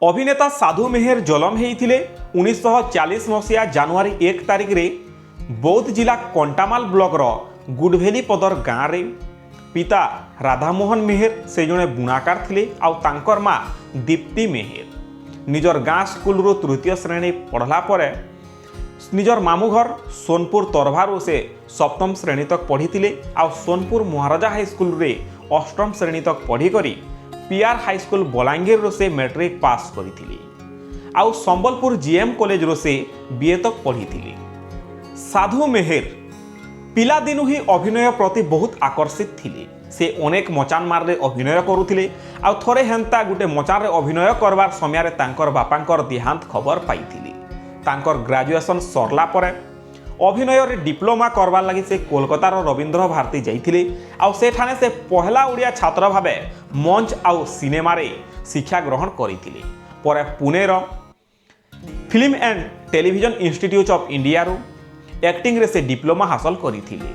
अभिनेता साधु मेहर जन्म होते 1940 मसीहा जानुरी 1 तारिख में बौद्ध जिला कंटामाल ब्लॉकर गुडभेली पदर गाँव में पिता राधामोहन मेहर से जड़े बुणाकार थे आउर माँ दीप्ति मेहर निजर गाँ स्कूल तृतीय श्रेणी पढ़ला पर निजर मामू घर सोनपुर तरभारू से सप्तम श्रेणी तक पढ़ी आउ सोनपुर महाराजा हाईस्कल रे अष्टम श्रेणी तक पढ़ी पीआर हाईस्कल बलांगीर से मैट्रिक पास करथिले आउ संबलपुर जीएम कॉलेज से बीए तक पढ़ी। साधु मेहर पिला दिनु ही अभिनय प्रति बहुत आकर्षित थिले। से अनेक मचान मारे अभिनय करुथिले आउ थरे हेंता गुटे मचान रे अभिनय करबार समय रे तांकर बापांकर देहांत खबर पाइथिले। तांकर ग्रेजुएशन सरला परे अभिनय रे डिप्लोमा करबार लगी से कोलकातार रवींद्र भारती जाइथिले आउ सेठाने से पहला ओडिया छात्र भाबे मंच आउ सिनेमा रे शिक्षा ग्रहण करिथिले। परे पुणेर Film and Television Institute of India रो एक्टिंग रे से डिप्लोमा हासिल करिथिले।